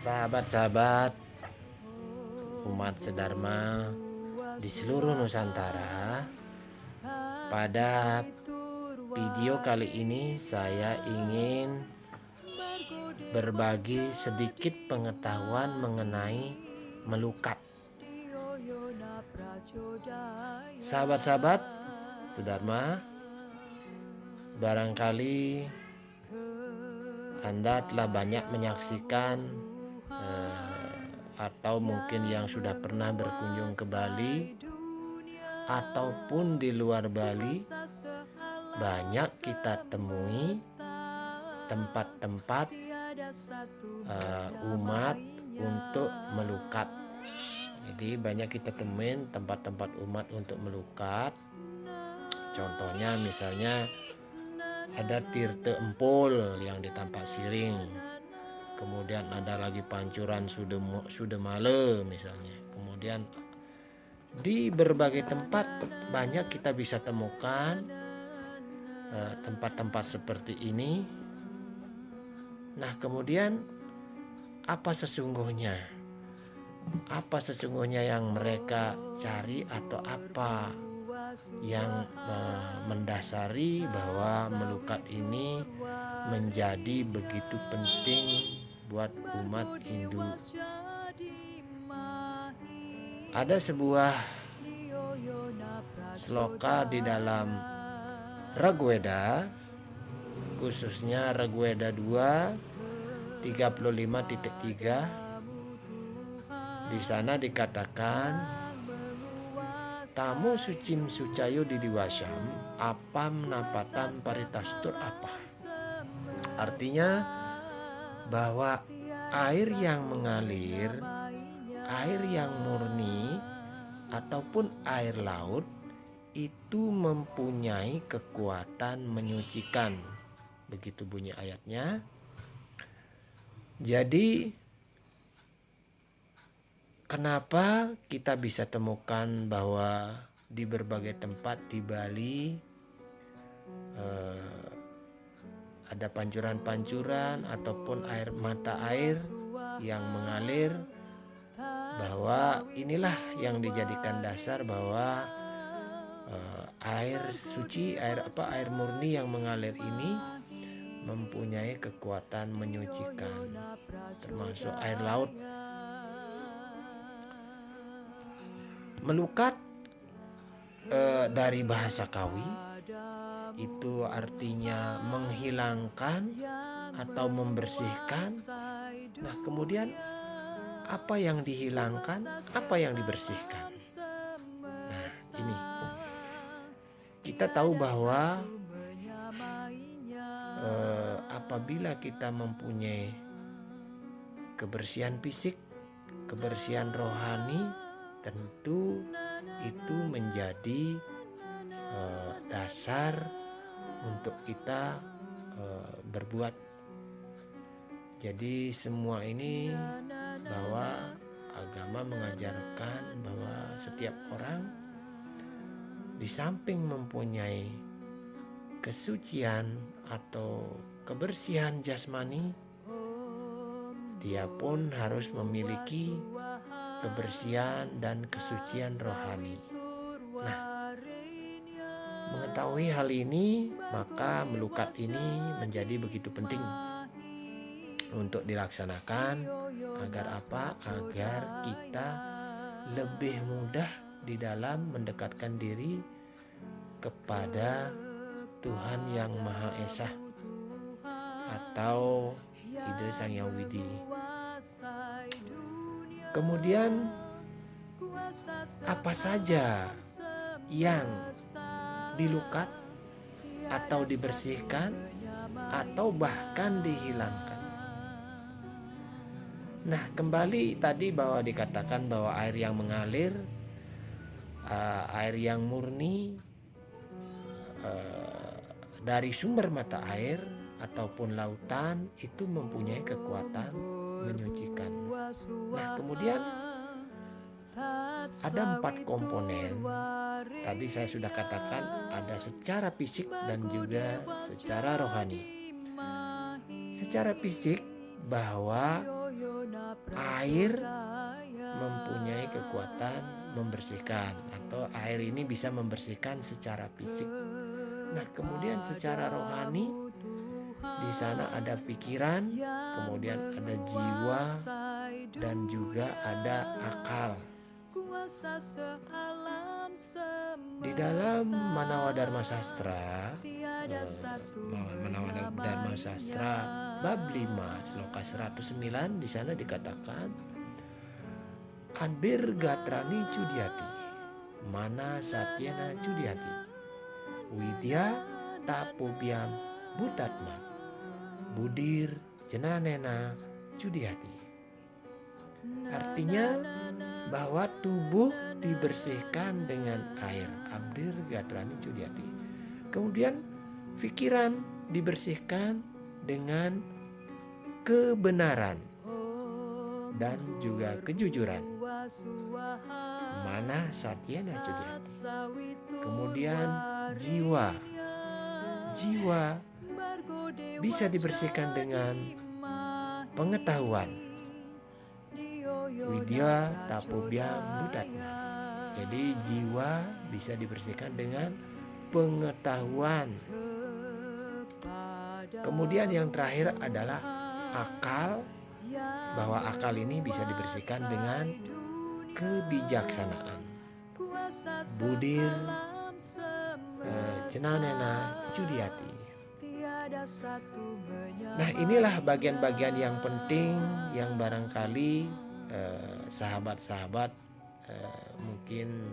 Sahabat-sahabat umat sedharma di seluruh Nusantara, pada video kali ini saya ingin berbagi sedikit pengetahuan mengenai melukat. Sahabat-sahabat sedharma, barangkali Anda telah banyak menyaksikan atau mungkin yang sudah pernah berkunjung ke Bali ataupun di luar Bali, banyak kita temui tempat-tempat umat untuk melukat. Jadi banyak kita temuin tempat-tempat umat untuk melukat. Contohnya misalnya ada Tirte Empul yang di Tampak Siring. Kemudian ada lagi Pancuran Sudemale misalnya. Kemudian di berbagai tempat banyak kita bisa temukan tempat-tempat seperti ini. Nah, kemudian apa sesungguhnya yang mereka cari, atau apa yang mendasari bahwa melukat ini menjadi begitu penting buat umat Hindu. Ada sebuah sloka di dalam Rigveda, khususnya Rigveda 2 35.3. Di sana dikatakan, tamu sucim sucayo didiwasyam apam napatan paritastur apa. Artinya bahwa air yang mengalir, air yang murni ataupun air laut itu mempunyai kekuatan menyucikan. Begitu bunyi ayatnya. Jadi kenapa kita bisa temukan bahwa di berbagai tempat di Bali ada pancuran-pancuran ataupun mata air yang mengalir, bahwa inilah yang dijadikan dasar bahwa air suci, air murni yang mengalir ini mempunyai kekuatan menyucikan, termasuk air laut. Melukat dari bahasa Kawi itu artinya menghilangkan atau membersihkan. Nah, kemudian apa yang dihilangkan, apa yang dibersihkan? Nah, ini kita tahu bahwa apabila kita mempunyai kebersihan fisik, kebersihan rohani, tentu itu menjadi dasar untuk kita berbuat. Jadi semua ini bahwa agama mengajarkan bahwa setiap orang di samping mempunyai kesucian atau kebersihan jasmani, dia pun harus memiliki kebersihan dan kesucian rohani. Nah, mengetahui hal ini, maka melukat ini menjadi begitu penting untuk dilaksanakan. Agar apa? Agar kita lebih mudah di dalam mendekatkan diri kepada Tuhan Yang Maha Esa atau Ide Sang Hyang Widi. Kemudian apa saja yang dilukat atau dibersihkan atau bahkan dihilangkan? Nah, kembali tadi bahwa dikatakan bahwa air yang mengalir, air yang murni dari sumber mata air ataupun lautan itu mempunyai kekuatan menyucikan. Nah, kemudian ada 4 komponen. Tadi saya sudah katakan ada secara fisik dan juga secara rohani. Secara fisik bahwa air mempunyai kekuatan membersihkan, atau air ini bisa membersihkan secara fisik. Nah, kemudian secara rohani di sana ada pikiran, kemudian ada jiwa, dan juga ada akal. Di dalam Manawa Dharma Sastra, Manawa Dharma Sastra bab 5 sloka 109, di sana dikatakan Anbir Gatrani Cudiati, Mana Satyena Cudiati, Widya Tapobiam Butatma, Budir Jenanena Cudiati. Artinya bahwa tubuh dibersihkan dengan air, Abdir Gatrani Cudiati. Kemudian pikiran dibersihkan dengan kebenaran dan juga kejujuran, Mana Satyena Cudiati. Kemudian jiwa bisa dibersihkan dengan pengetahuan, Widya Tapobiam Butatma. Jadi jiwa bisa dibersihkan dengan pengetahuan. Kemudian yang terakhir adalah akal, bahwa akal ini bisa dibersihkan dengan kebijaksanaan, Budir Cenanena Cudiati. Nah, inilah bagian-bagian yang penting yang barangkali sahabat-sahabat mungkin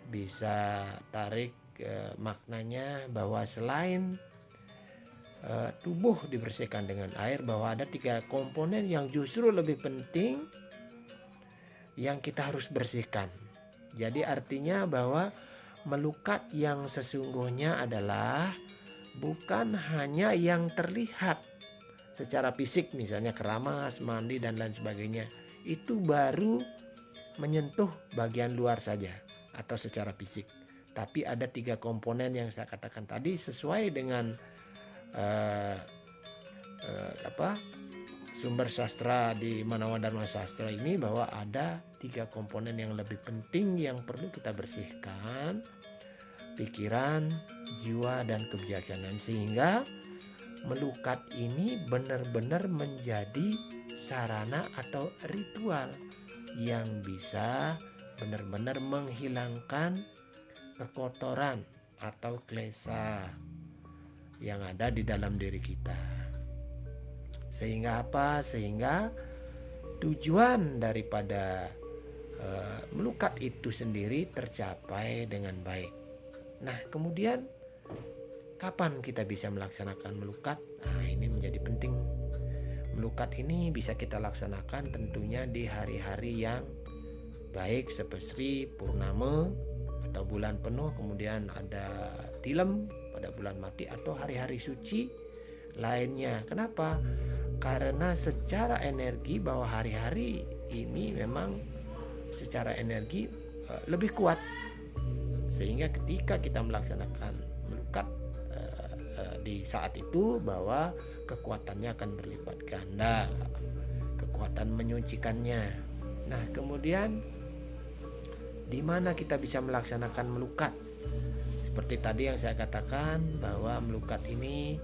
bisa tarik maknanya, bahwa selain tubuh dibersihkan dengan air, bahwa ada 3 komponen yang justru lebih penting yang kita harus bersihkan. Jadi artinya bahwa melukat yang sesungguhnya adalah bukan hanya yang terlihat secara fisik, misalnya keramas, mandi, dan lain sebagainya. Itu baru menyentuh bagian luar saja atau secara fisik. Tapi ada 3 komponen yang saya katakan tadi sesuai dengan sumber sastra di Manawa Dharma Sastra ini, bahwa ada 3 komponen yang lebih penting yang perlu kita bersihkan, pikiran, jiwa, dan kebijaksanaan, sehingga melukat ini benar-benar menjadi sarana atau ritual yang bisa benar-benar menghilangkan kekotoran atau klesa yang ada di dalam diri kita. Sehingga apa? Sehingga tujuan daripada melukat itu sendiri tercapai dengan baik. Nah, kemudian kapan kita bisa melaksanakan melukat? Nah, ini menjadi penting. Melukat ini bisa kita laksanakan tentunya di hari-hari yang baik, seperti purnama atau bulan penuh, kemudian ada tilem pada bulan mati, atau hari-hari suci lainnya. Kenapa? Karena secara energi, bahwa hari-hari ini memang secara energi lebih kuat, sehingga ketika kita melaksanakan melukat di saat itu, bahwa kekuatannya akan berlipat ganda, kekuatan menyucikannya. Nah, kemudian di mana kita bisa melaksanakan melukat? Seperti tadi yang saya katakan, bahwa melukat ini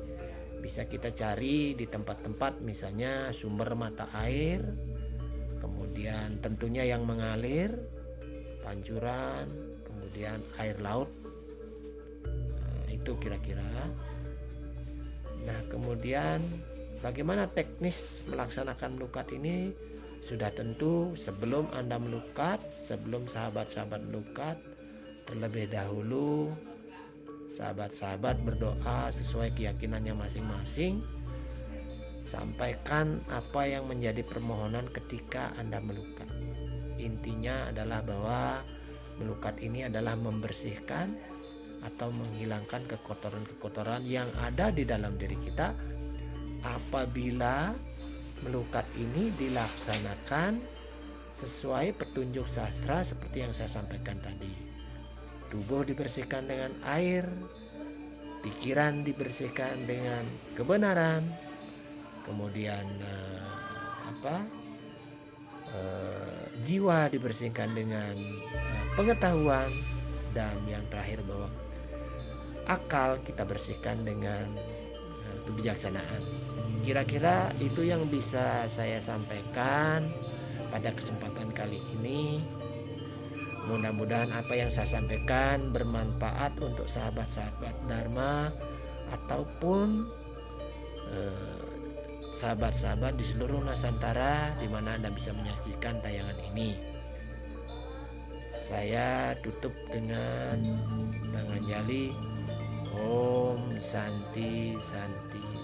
bisa kita cari di tempat-tempat, misalnya sumber mata air, kemudian tentunya yang mengalir, pancuran, kemudian air laut. Nah, itu kira-kira. Nah, kemudian bagaimana teknis melaksanakan melukat ini? Sudah tentu sebelum Anda melukat, sebelum sahabat-sahabat melukat, terlebih dahulu sahabat-sahabat berdoa sesuai keyakinannya masing-masing. Sampaikan apa yang menjadi permohonan ketika Anda melukat. Intinya adalah bahwa melukat ini adalah membersihkan atau menghilangkan kekotoran-kekotoran yang ada di dalam diri kita apabila melukat ini dilaksanakan sesuai petunjuk sastra seperti yang saya sampaikan tadi. Tubuh dibersihkan dengan air, pikiran dibersihkan dengan kebenaran, kemudian jiwa dibersihkan dengan pengetahuan, dan yang terakhir bahwa akal kita bersihkan dengan kebijaksanaan. Kira-kira itu yang bisa saya sampaikan pada kesempatan kali ini. Mudah-mudahan apa yang saya sampaikan bermanfaat untuk sahabat-sahabat Dharma ataupun sahabat-sahabat di seluruh Nusantara di mana Anda bisa menyaksikan tayangan ini. Saya tutup dengan menganjali Om Santi Santi.